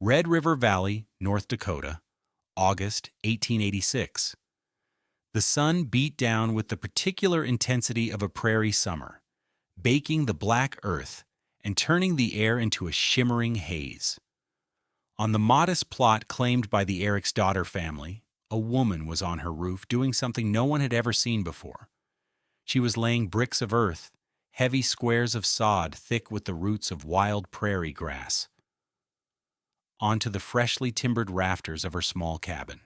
Red River Valley, North Dakota, August 1886. The sun beat down with the particular intensity of a prairie summer, baking the black earth and turning the air into a shimmering haze. On the modest plot claimed by the Eiríksdóttir family, a woman was on her roof doing something no one had ever seen before. She was laying bricks of earth, heavy squares of sod thick with the roots of wild prairie grass, onto the freshly timbered rafters of her small cabin.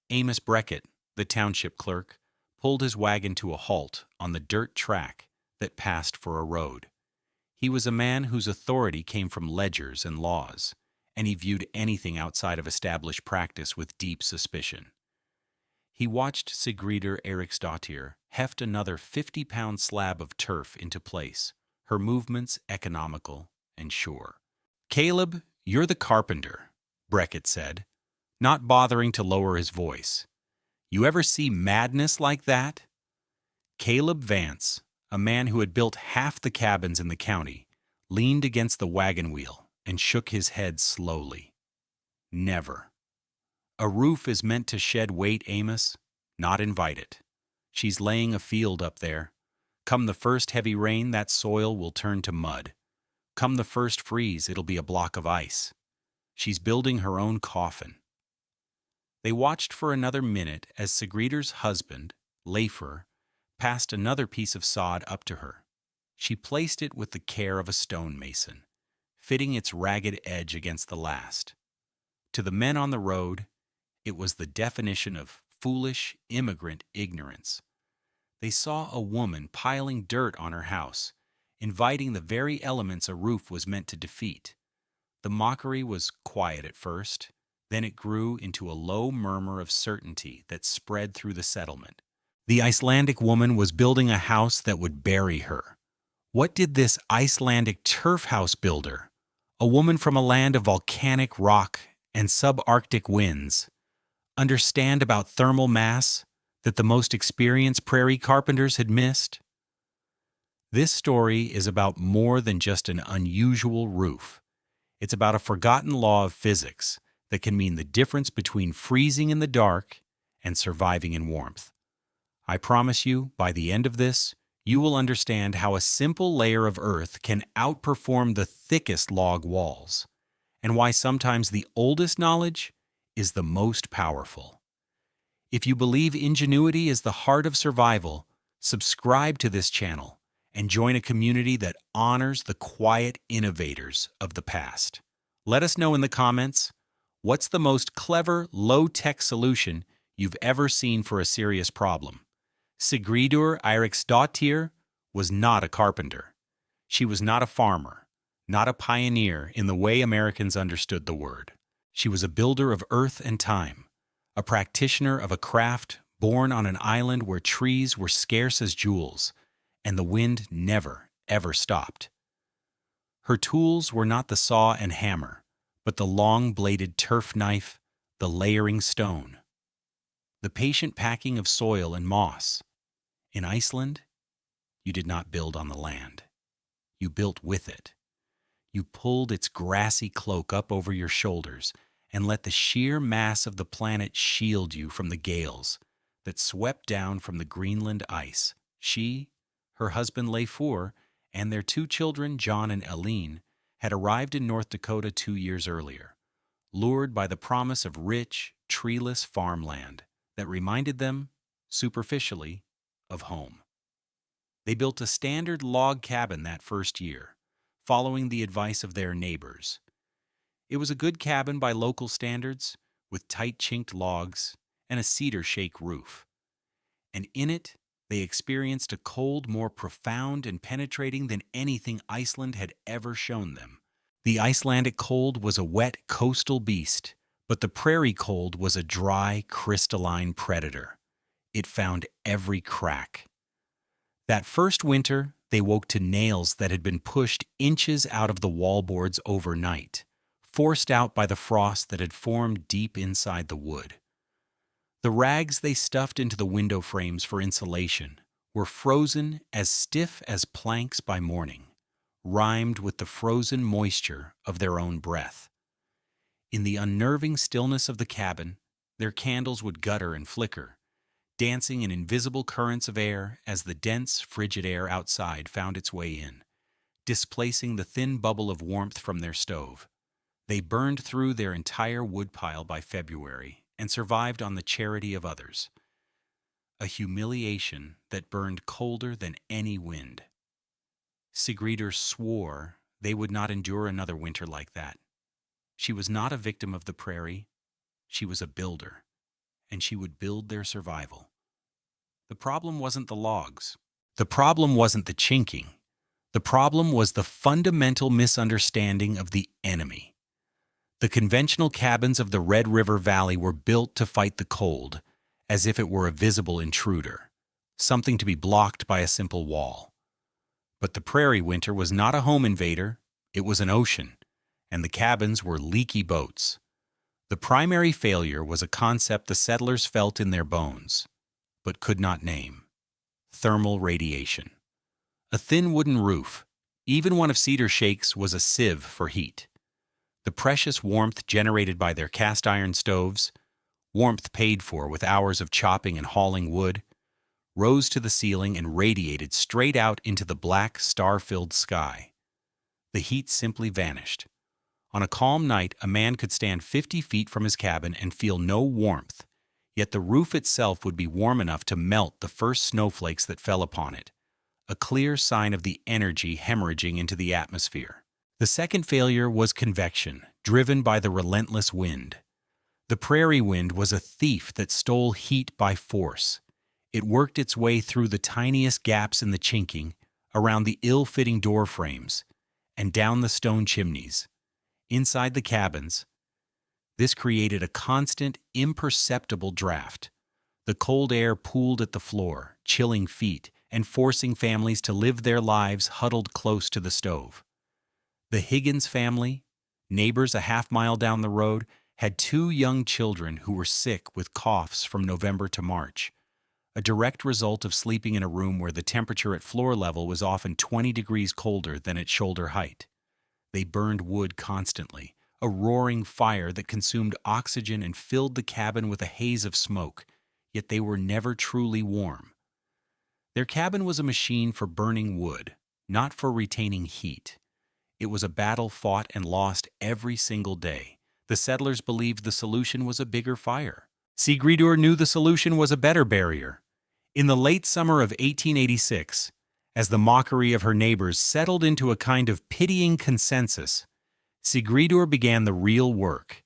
Amos Breckett, the township clerk, pulled his wagon to a halt on the dirt track that passed for a road. He was a man whose authority came from ledgers and laws, and he viewed anything outside of established practice with deep suspicion. He watched Sigríður Eiríksdóttir heft another 50-pound slab of turf into place, her movements economical and sure. "Caleb, you're the carpenter," Breckett said, not bothering to lower his voice. "You ever see madness like that?" Caleb Vance, a man who had built half the cabins in the county, leaned against the wagon wheel and shook his head slowly. "Never. A roof is meant to shed weight, Amos, not invite it. She's laying a field up there. Come the first heavy rain, that soil will turn to mud. Come the first freeze, it'll be a block of ice. She's building her own coffin." They watched for another minute as Sigríður's husband, Leifur, passed another piece of sod up to her. She placed it with the care of a stonemason, fitting its ragged edge against the last. To the men on the road, it was the definition of foolish immigrant ignorance. They saw a woman piling dirt on her house, inviting the very elements a roof was meant to defeat. The mockery was quiet at first, then it grew into a low murmur of certainty that spread through the settlement. The Icelandic woman was building a house that would bury her. What did this Icelandic turf house builder, a woman from a land of volcanic rock and subarctic winds, understand about thermal mass that the most experienced prairie carpenters had missed? This story is about more than just an unusual roof. It's about a forgotten law of physics that can mean the difference between freezing in the dark and surviving in warmth. I promise you, by the end of this, you will understand how a simple layer of earth can outperform the thickest log walls, and why sometimes the oldest knowledge is the most powerful. If you believe ingenuity is the heart of survival, subscribe to this channel and join a community that honors the quiet innovators of the past. Let us know in the comments, what's the most clever, low-tech solution you've ever seen for a serious problem? Sigríður Eiríksdóttir was not a carpenter. She was not a farmer, not a pioneer in the way Americans understood the word. She was a builder of earth and time, a practitioner of a craft born on an island where trees were scarce as jewels, and the wind never, ever stopped. Her tools were not the saw and hammer, but the long-bladed turf knife, the layering stone, the patient packing of soil and moss. In Iceland, you did not build on the land. You built with it. You pulled its grassy cloak up over your shoulders and let the sheer mass of the planet shield you from the gales that swept down from the Greenland ice. She, her husband Leifur, and their two children, John and Eileen, had arrived in North Dakota 2 years earlier, lured by the promise of rich, treeless farmland that reminded them, superficially, of home. They built a standard log cabin that first year, following the advice of their neighbors. It was a good cabin by local standards, with tight chinked logs and a cedar shake roof. And in it, they experienced a cold more profound and penetrating than anything Iceland had ever shown them. The Icelandic cold was a wet coastal beast, but the prairie cold was a dry, crystalline predator. It found every crack. That first winter, they woke to nails that had been pushed inches out of the wallboards overnight, forced out by the frost that had formed deep inside the wood. The rags they stuffed into the window frames for insulation were frozen as stiff as planks by morning, rhymed with the frozen moisture of their own breath. In the unnerving stillness of the cabin, their candles would gutter and flicker, dancing in invisible currents of air as the dense, frigid air outside found its way in, displacing the thin bubble of warmth from their stove. They burned through their entire woodpile by February and survived on the charity of others, a humiliation that burned colder than any wind. Sigríður swore they would not endure another winter like that. She was not a victim of the prairie, she was a builder, and she would build their survival. The problem wasn't the logs. The problem wasn't the chinking. The problem was the fundamental misunderstanding of the enemy. The conventional cabins of the Red River Valley were built to fight the cold, as if it were a visible intruder, something to be blocked by a simple wall. But the prairie winter was not a home invader, it was an ocean, and the cabins were leaky boats. The primary failure was a concept the settlers felt in their bones, but could not name: thermal radiation. A thin wooden roof, even one of cedar shakes, was a sieve for heat. The precious warmth generated by their cast iron stoves, warmth paid for with hours of chopping and hauling wood, rose to the ceiling and radiated straight out into the black, star-filled sky. The heat simply vanished. On a calm night, a man could stand 50 feet from his cabin and feel no warmth, yet the roof itself would be warm enough to melt the first snowflakes that fell upon it, a clear sign of the energy hemorrhaging into the atmosphere. The second failure was convection, driven by the relentless wind. The prairie wind was a thief that stole heat by force. It worked its way through the tiniest gaps in the chinking, around the ill-fitting door frames, and down the stone chimneys. Inside the cabins, this created a constant, imperceptible draft. The cold air pooled at the floor, chilling feet, and forcing families to live their lives huddled close to the stove. The Higgins family, neighbors a half-mile down the road, had 2 young children who were sick with coughs from November to March, a direct result of sleeping in a room where the temperature at floor level was often 20 degrees colder than at shoulder height. They burned wood constantly, a roaring fire that consumed oxygen and filled the cabin with a haze of smoke, yet they were never truly warm. Their cabin was a machine for burning wood, not for retaining heat. It was a battle fought and lost every single day. The settlers believed the solution was a bigger fire. Sigríður knew the solution was a better barrier. In the late summer of 1886, as the mockery of her neighbors settled into a kind of pitying consensus, Sigríður began the real work.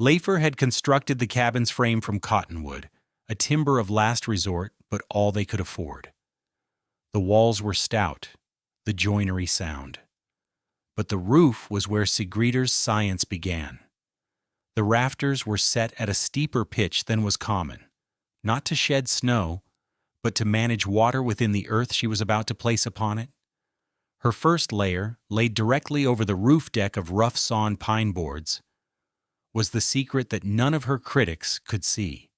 Leifur had constructed the cabin's frame from cottonwood, a timber of last resort, but all they could afford. The walls were stout, the joinery sound. But the roof was where Sigríður's science began. The rafters were set at a steeper pitch than was common, not to shed snow, but to manage water within the earth she was about to place upon it. Her first layer, laid directly over the roof deck of rough-sawn pine boards, was the secret that none of her critics could see.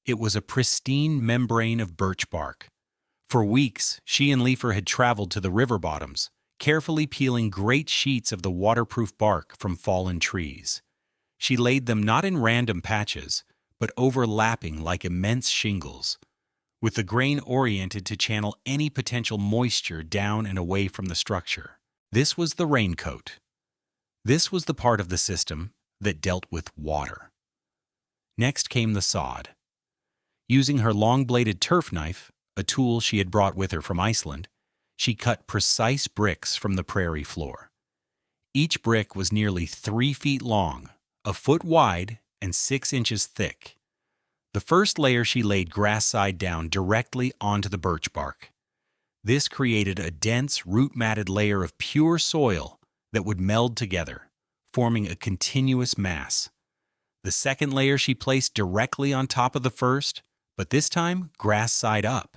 It was a pristine membrane of birch bark. For weeks, she and Leifur had traveled to the river bottoms, carefully peeling great sheets of the waterproof bark from fallen trees. She laid them not in random patches, but overlapping like immense shingles, with the grain oriented to channel any potential moisture down and away from the structure. This was the raincoat. This was the part of the system that dealt with water. Next came the sod. Using her long-bladed turf knife, a tool she had brought with her from Iceland, she cut precise bricks from the prairie floor. Each brick was nearly 3 feet long, a foot wide, and 6 inches thick. The first layer she laid grass side down directly onto the birch bark. This created a dense, root-matted layer of pure soil that would meld together, forming a continuous mass. The second layer she placed directly on top of the first, but this time grass side up.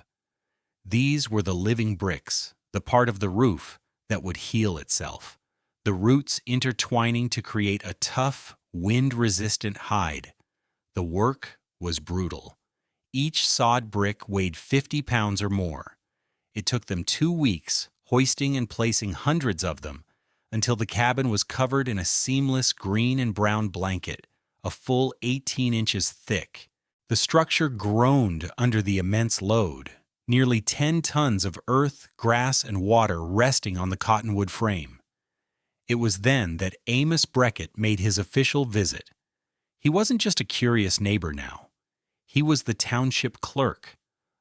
These were the living bricks, the part of the roof that would heal itself, the roots intertwining to create a tough, wind-resistant hide. The work was brutal. Each sod brick weighed 50 pounds or more. It took them 2 weeks, hoisting and placing hundreds of them, until the cabin was covered in a seamless green and brown blanket, a full 18 inches thick. The structure groaned under the immense load, nearly 10 tons of earth, grass, and water resting on the cottonwood frame. It was then that Amos Breckett made his official visit. He wasn't just a curious neighbor now. He was the township clerk,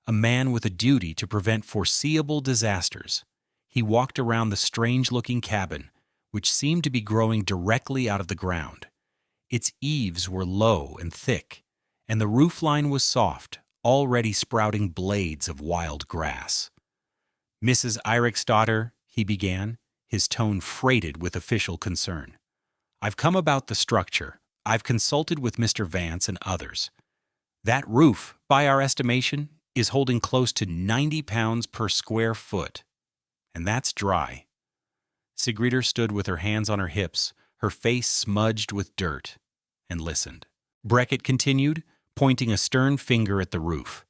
a man with a duty to prevent foreseeable disasters. He walked around the strange-looking cabin, which seemed to be growing directly out of the ground. Its eaves were low and thick, and the roofline was soft, already sprouting blades of wild grass. "Mrs. Eiríksdóttir," he began, his tone freighted with official concern. "I've come about the structure. I've consulted with Mr. Vance and others. That roof, by our estimation, is holding close to 90 pounds per square foot. And that's dry." Sigríður stood with her hands on her hips, her face smudged with dirt, and listened. Breckett continued, pointing a stern finger at the roof.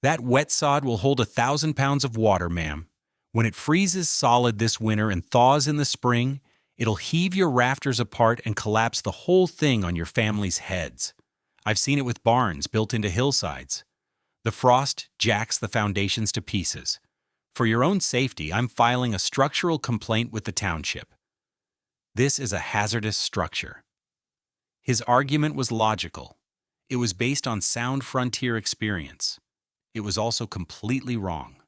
"That wet sod will hold 1,000 pounds of water, ma'am. When it freezes solid this winter and thaws in the spring, it'll heave your rafters apart and collapse the whole thing on your family's heads. I've seen it with barns built into hillsides. The frost jacks the foundations to pieces. For your own safety, I'm filing a structural complaint with the township. This is a hazardous structure." His argument was logical. It was based on sound frontier experience. It was also completely wrong.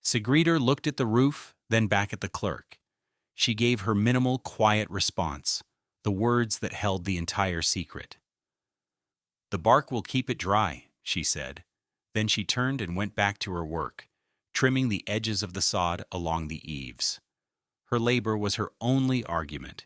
Sigríður looked at the roof, then back at the clerk. She gave her minimal, quiet response, the words that held the entire secret. "The bark will keep it dry," she said. Then she turned and went back to her work, trimming the edges of the sod along the eaves. Her labor was her only argument.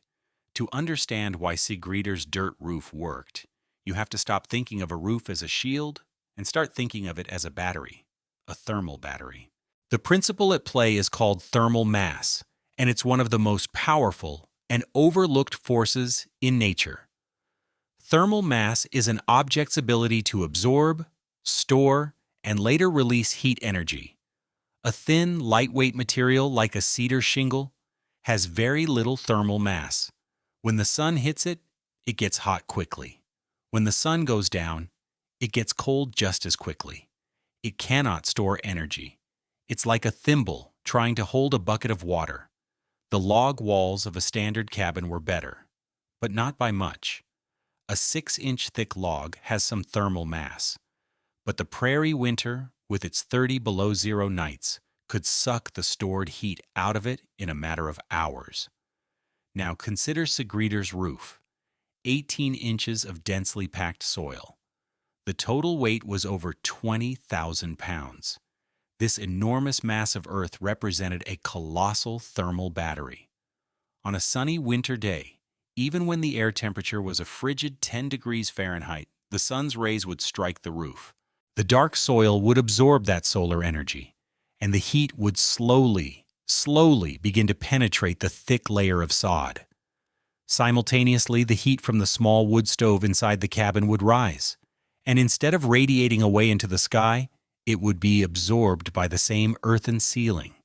To understand why Sigríður's dirt roof worked, you have to stop thinking of a roof as a shield and start thinking of it as a battery, a thermal battery. The principle at play is called thermal mass, and it's one of the most powerful and overlooked forces in nature. Thermal mass is an object's ability to absorb, store, and later release heat energy. A thin, lightweight material like a cedar shingle has very little thermal mass. When the sun hits it, it gets hot quickly. When the sun goes down, it gets cold just as quickly. It cannot store energy. It's like a thimble trying to hold a bucket of water. The log walls of a standard cabin were better, but not by much. A 6-inch thick log has some thermal mass, but the prairie winter, with its 30 below zero nights, could suck the stored heat out of it in a matter of hours. Now consider Sigríður's roof, 18 inches of densely packed soil. The total weight was over 20,000 pounds. This enormous mass of earth represented a colossal thermal battery. On a sunny winter day, even when the air temperature was a frigid 10 degrees Fahrenheit, the sun's rays would strike the roof. The dark soil would absorb that solar energy, and the heat would slowly begin to penetrate the thick layer of sod. Simultaneously, the heat from the small wood stove inside the cabin would rise, and instead of radiating away into the sky, it would be absorbed by the same earthen ceiling.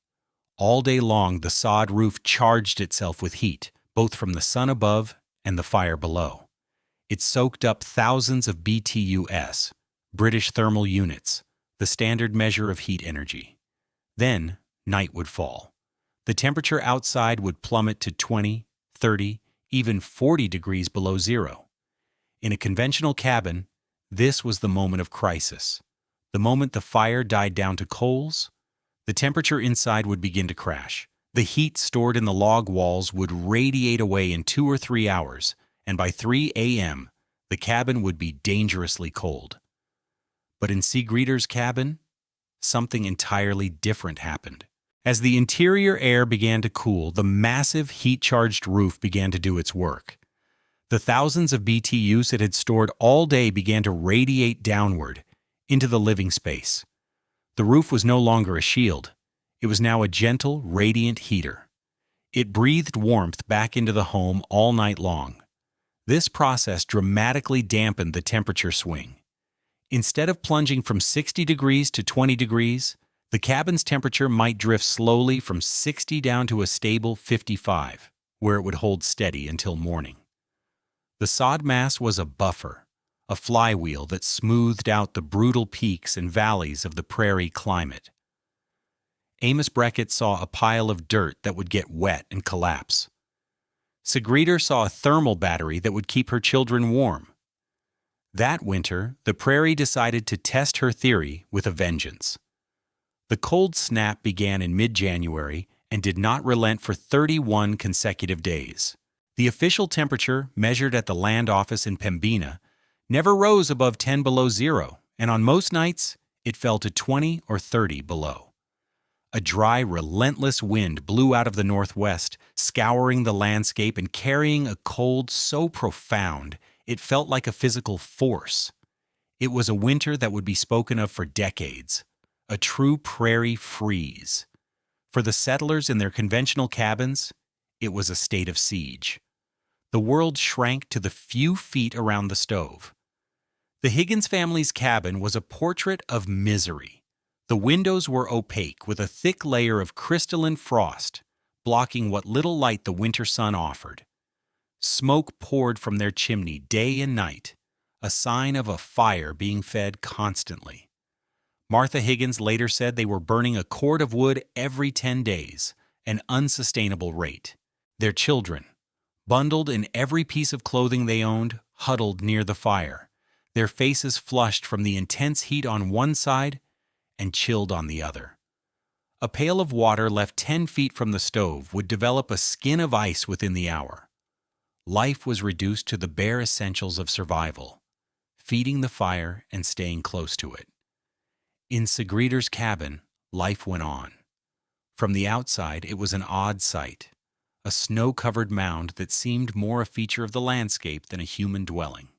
All day long, the sod roof charged itself with heat, both from the sun above and the fire below. It soaked up thousands of BTUs, British thermal units, the standard measure of heat energy. Then, night would fall. The temperature outside would plummet to 20, 30, even 40 degrees below zero. In a conventional cabin, this was the moment of crisis. The moment the fire died down to coals, the temperature inside would begin to crash. The heat stored in the log walls would radiate away in 2 or 3 hours, and by 3 a.m., the cabin would be dangerously cold. But in Sigríður's cabin, something entirely different happened. As the interior air began to cool, the massive heat-charged roof began to do its work. The thousands of BTUs it had stored all day began to radiate downward into the living space. The roof was no longer a shield. It was now a gentle, radiant heater. It breathed warmth back into the home all night long. This process dramatically dampened the temperature swing. Instead of plunging from 60 degrees to 20 degrees, The cabin's temperature might drift slowly from 60 down to a stable 55, where it would hold steady until morning. The sod mass was a buffer, a flywheel that smoothed out the brutal peaks and valleys of the prairie climate. Amos Brackett saw a pile of dirt that would get wet and collapse. Sigríður saw a thermal battery that would keep her children warm. That winter, the prairie decided to test her theory with a vengeance. The cold snap began in mid-January and did not relent for 31 consecutive days. The official temperature, measured at the land office in Pembina, never rose above 10 below zero, and on most nights, it fell to 20 or 30 below. A dry, relentless wind blew out of the northwest, scouring the landscape and carrying a cold so profound it felt like a physical force. It was a winter that would be spoken of for decades, a true prairie freeze. For the settlers in their conventional cabins, it was a state of siege. The world shrank to the few feet around the stove. The Higgins family's cabin was a portrait of misery. The windows were opaque with a thick layer of crystalline frost, blocking what little light the winter sun offered. Smoke poured from their chimney day and night, a sign of a fire being fed constantly. Martha Higgins later said they were burning a cord of wood every 10 days, an unsustainable rate. Their children, bundled in every piece of clothing they owned, huddled near the fire, their faces flushed from the intense heat on one side and chilled on the other. A pail of water left 10 feet from the stove would develop a skin of ice within the hour. Life was reduced to the bare essentials of survival, feeding the fire and staying close to it. In Sigríður's cabin, life went on. From the outside, it was an odd sight, a snow-covered mound that seemed more a feature of the landscape than a human dwelling.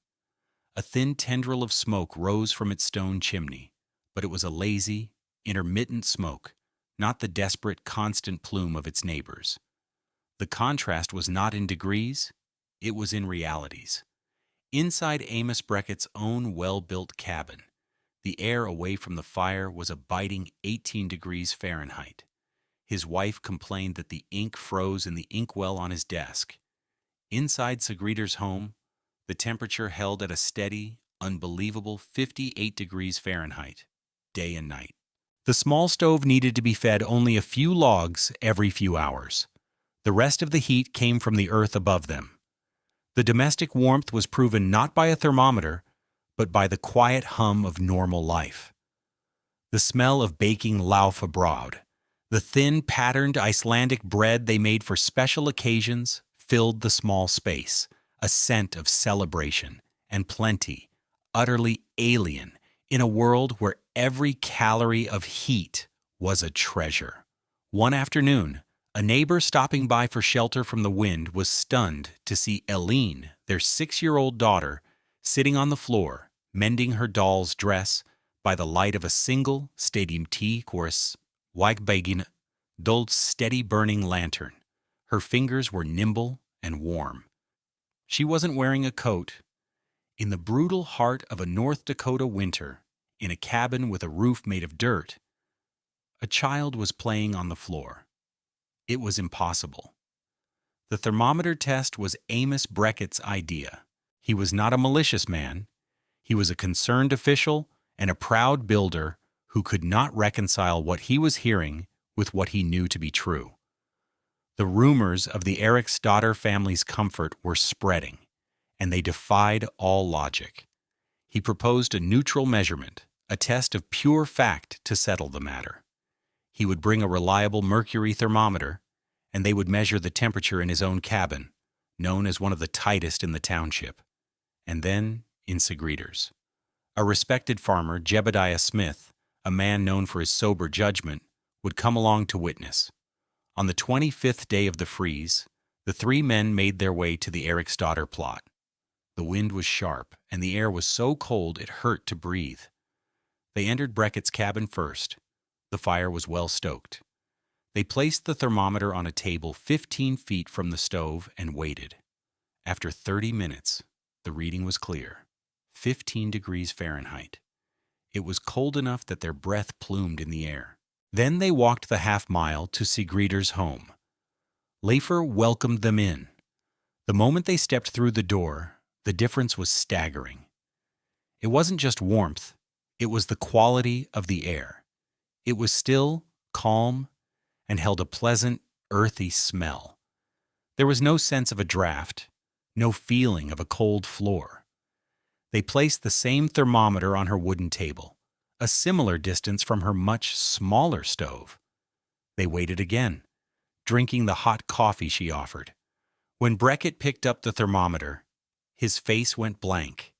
A thin tendril of smoke rose from its stone chimney, but it was a lazy, intermittent smoke, not the desperate, constant plume of its neighbors. The contrast was not in degrees, it was in realities. Inside Amos Brackett's own well-built cabin, the air away from the fire was a biting 18 degrees Fahrenheit. His wife complained that the ink froze in the inkwell on his desk. Inside Sigríður's home, the temperature held at a steady, unbelievable 58 degrees Fahrenheit, day and night. The small stove needed to be fed only a few logs every few hours. The rest of the heat came from the earth above them. The domestic warmth was proven not by a thermometer, but by the quiet hum of normal life. The smell of baking lauf abroad, the thin, patterned Icelandic bread they made for special occasions, filled the small space, a scent of celebration and plenty, utterly alien in a world where every calorie of heat was a treasure. One afternoon, a neighbor stopping by for shelter from the wind was stunned to see Eileen, their 6-year-old daughter, sitting on the floor, mending her doll's dress by the light of a single Stadium T chorus Weigbagin Dold's steady burning lantern. Her fingers were nimble and warm. She wasn't wearing a coat. In the brutal heart of a North Dakota winter, in a cabin with a roof made of dirt, a child was playing on the floor. It was impossible. The thermometer test was Amos Brackett's idea. He was not a malicious man. He was a concerned official and a proud builder who could not reconcile what he was hearing with what he knew to be true. The rumors of the Eiríksdóttir family's comfort were spreading, and they defied all logic. He proposed a neutral measurement, a test of pure fact to settle the matter. He would bring a reliable mercury thermometer, and they would measure the temperature in his own cabin, known as one of the tightest in the township, and then in Sigríður's. A respected farmer, Jebediah Smith, a man known for his sober judgment, would come along to witness. On the 25th day of the freeze, the 3 men made their way to the Eiríksdóttir plot. The wind was sharp, and the air was so cold it hurt to breathe. They entered Brackett's cabin first. The fire was well stoked. They placed the thermometer on a table 15 feet from the stove and waited. After 30 minutes, the reading was clear. 15 degrees Fahrenheit. It was cold enough that their breath plumed in the air. Then they walked the half-mile to Sigríður's home. Leifur welcomed them in. The moment they stepped through the door, the difference was staggering. It wasn't just warmth, it was the quality of the air. It was still, calm, and held a pleasant, earthy smell. There was no sense of a draft, no feeling of a cold floor. They placed the same thermometer on her wooden table, a similar distance from her much smaller stove. They waited again, drinking the hot coffee she offered. When Beckett picked up the thermometer, his face went blank.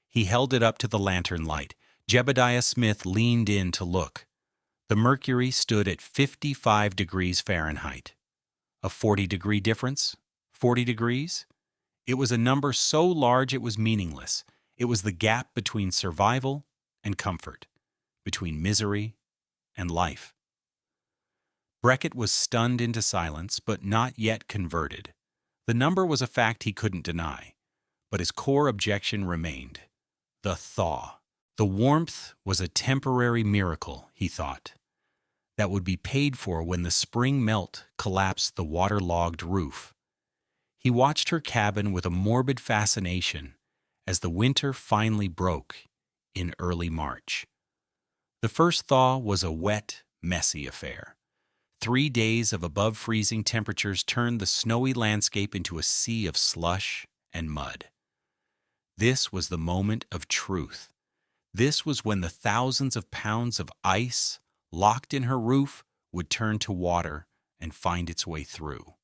He held it up to the lantern light. Jebediah Smith leaned in to look. The mercury stood at 55 degrees Fahrenheit. A 40-degree difference? 40 degrees? It was a number so large it was meaningless. It was the gap between survival and comfort, between misery and life. Beckett was stunned into silence, but not yet converted. The number was a fact he couldn't deny, but his core objection remained. The thaw. The warmth was a temporary miracle, he thought, that would be paid for when the spring melt collapsed the waterlogged roof. He watched her cabin with a morbid fascination as the winter finally broke in early March. The first thaw was a wet, messy affair. 3 days of above-freezing temperatures turned the snowy landscape into a sea of slush and mud. This was the moment of truth. This was when the thousands of pounds of ice locked in her roof would turn to water and find its way through.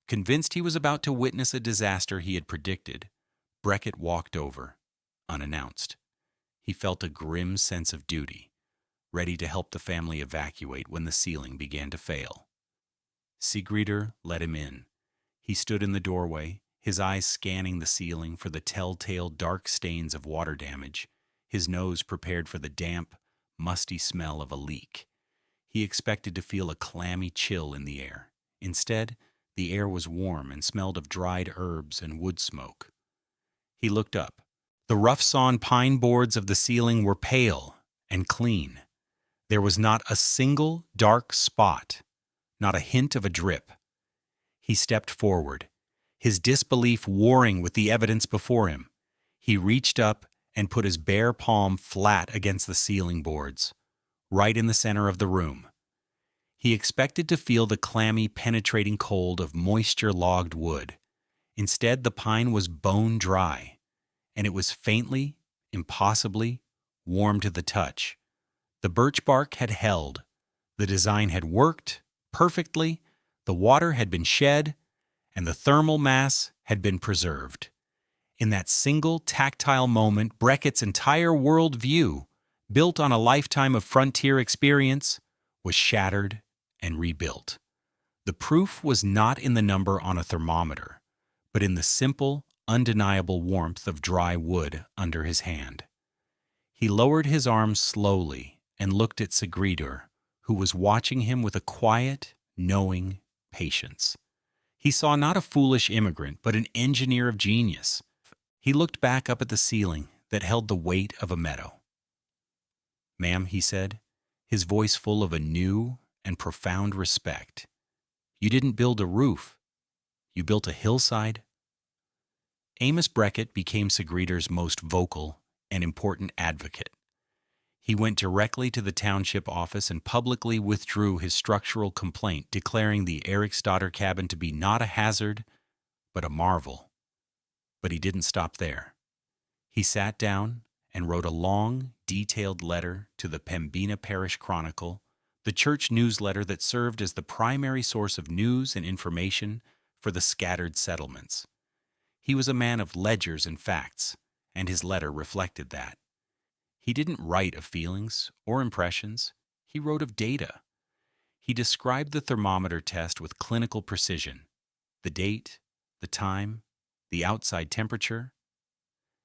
Convinced he was about to witness a disaster he had predicted, Beckett walked over, unannounced. He felt a grim sense of duty, ready to help the family evacuate when the ceiling began to fail. Sigríður let him in. He stood in the doorway, his eyes scanning the ceiling for the telltale dark stains of water damage, his nose prepared for the damp, musty smell of a leak. He expected to feel a clammy chill in the air. Instead, the air was warm and smelled of dried herbs and wood smoke. He looked up. The rough-sawn pine boards of the ceiling were pale and clean. There was not a single dark spot, not a hint of a drip. He stepped forward, his disbelief warring with the evidence before him. He reached up and put his bare palm flat against the ceiling boards, right in the center of the room. He expected to feel the clammy, penetrating cold of moisture-logged wood. Instead, the pine was bone dry, and it was faintly, impossibly, warm to the touch. The birch bark had held. The design had worked perfectly, the water had been shed, and the thermal mass had been preserved. In that single tactile moment, Beckett's entire worldview, built on a lifetime of frontier experience, was shattered and rebuilt. The proof was not in the number on a thermometer, but in the simple, undeniable warmth of dry wood under his hand. He lowered his arms slowly and looked at Sigríður, who was watching him with a quiet, knowing patience. He saw not a foolish immigrant, but an engineer of genius. He looked back up at the ceiling that held the weight of a meadow. "Ma'am," he said, his voice full of a new and profound respect, "you didn't build a roof. You built a hillside." Amos Beckett became Sigríður's most vocal and important advocate. He went directly to the township office and publicly withdrew his structural complaint, declaring the Eiríksdóttir cabin to be not a hazard, but a marvel. But he didn't stop there. He sat down and wrote a long, detailed letter to the Pembina Parish Chronicle, the church newsletter that served as the primary source of news and information for the scattered settlements. He was a man of ledgers and facts, and his letter reflected that. He didn't write of feelings or impressions. He wrote of data. He described the thermometer test with clinical precision, the date, the time, the outside temperature,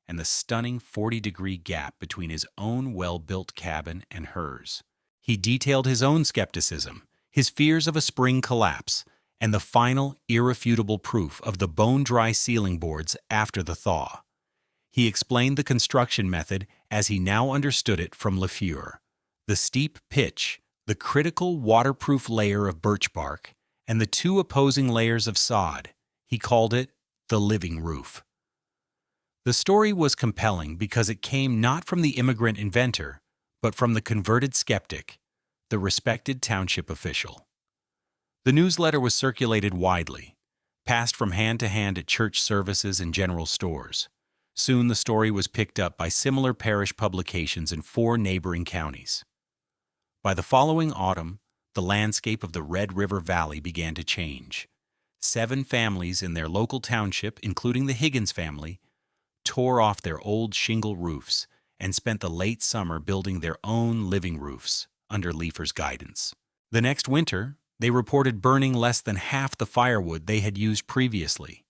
and the stunning 40-degree gap between his own well-built cabin and hers. He detailed his own skepticism, his fears of a spring collapse, and the final, irrefutable proof of the bone-dry ceiling boards after the thaw. He explained the construction method as he now understood it from Leifur: the steep pitch, the critical waterproof layer of birch bark, and the two opposing layers of sod. He called it the living roof. The story was compelling because it came not from the immigrant inventor, but from the converted skeptic, the respected township official. The newsletter was circulated widely, passed from hand to hand at church services and general stores. Soon the story was picked up by similar parish publications in 4 neighboring counties. By the following autumn, the landscape of the Red River Valley began to change. 7 families in their local township, including the Higgins family, tore off their old shingle roofs and spent the late summer building their own living roofs under Leifer's guidance. The next winter, they reported burning less than half the firewood they had used previously.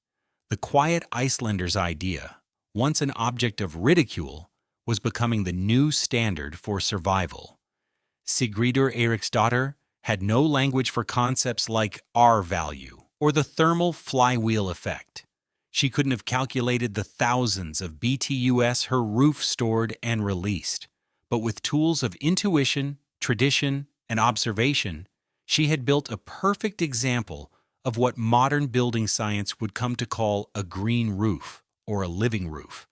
The quiet Icelanders' idea, once an object of ridicule, was becoming the new standard for survival. Sigríður Eiríksdóttir had no language for concepts like R-value or the thermal flywheel effect. She couldn't have calculated the thousands of BTUs her roof stored and released. But with tools of intuition, tradition, and observation, she had built a perfect example of what modern building science would come to call a green roof or a living roof.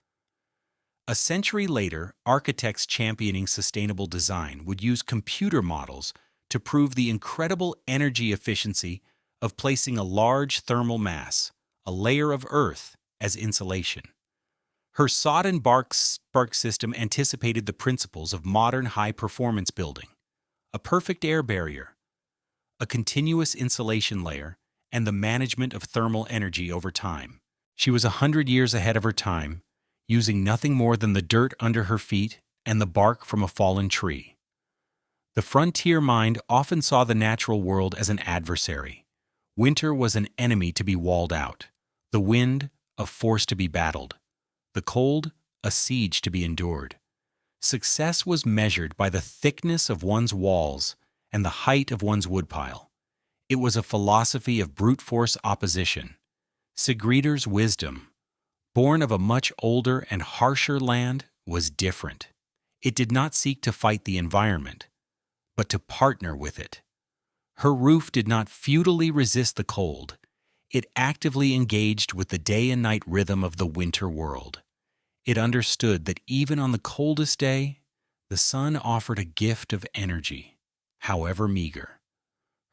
A century later, architects championing sustainable design would use computer models to prove the incredible energy efficiency of placing a large thermal mass, a layer of earth, as insulation. Her sodden bark system anticipated the principles of modern high-performance building: a perfect air barrier, a continuous insulation layer, and the management of thermal energy over time. She was 100 years ahead of her time, using nothing more than the dirt under her feet and the bark from a fallen tree. The frontier mind often saw the natural world as an adversary. Winter was an enemy to be walled out, the wind a force to be battled, the cold a siege to be endured. Success was measured by the thickness of one's walls and the height of one's woodpile. It was a philosophy of brute force opposition. Sigríður's wisdom, born of a much older and harsher land, was different. It did not seek to fight the environment, but to partner with it. Her roof did not futilely resist the cold. It actively engaged with the day and night rhythm of the winter world. It understood that even on the coldest day, the sun offered a gift of energy, however meager.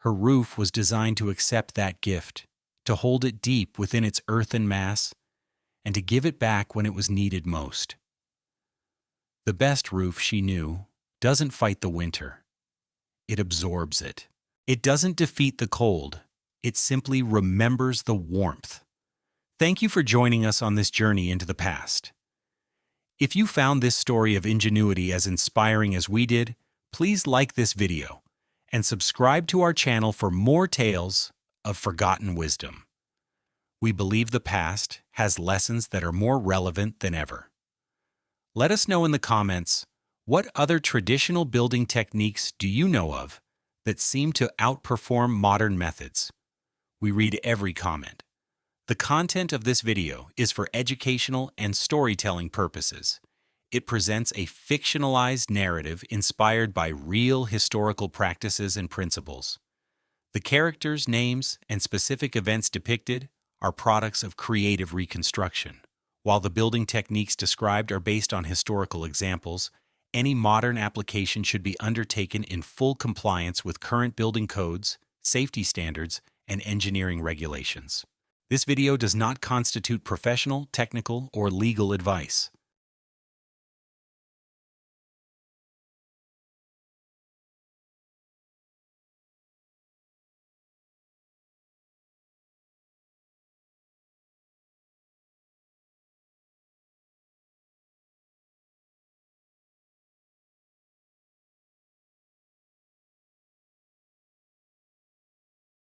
Her roof was designed to accept that gift, to hold it deep within its earthen mass, and to give it back when it was needed most. The best roof, she knew, doesn't fight the winter. It absorbs it. It doesn't defeat the cold. It simply remembers the warmth. Thank you for joining us on this journey into the past. If you found this story of ingenuity as inspiring as we did, please like this video and subscribe to our channel for more tales of forgotten wisdom. We believe the past has lessons that are more relevant than ever. Let us know in the comments, what other traditional building techniques do you know of that seem to outperform modern methods? We read every comment. The content of this video is for educational and storytelling purposes. It presents a fictionalized narrative inspired by real historical practices and principles. The characters, names, and specific events depicted are products of creative reconstruction. While the building techniques described are based on historical examples, any modern application should be undertaken in full compliance with current building codes, safety standards, and engineering regulations. This video does not constitute professional, technical, or legal advice.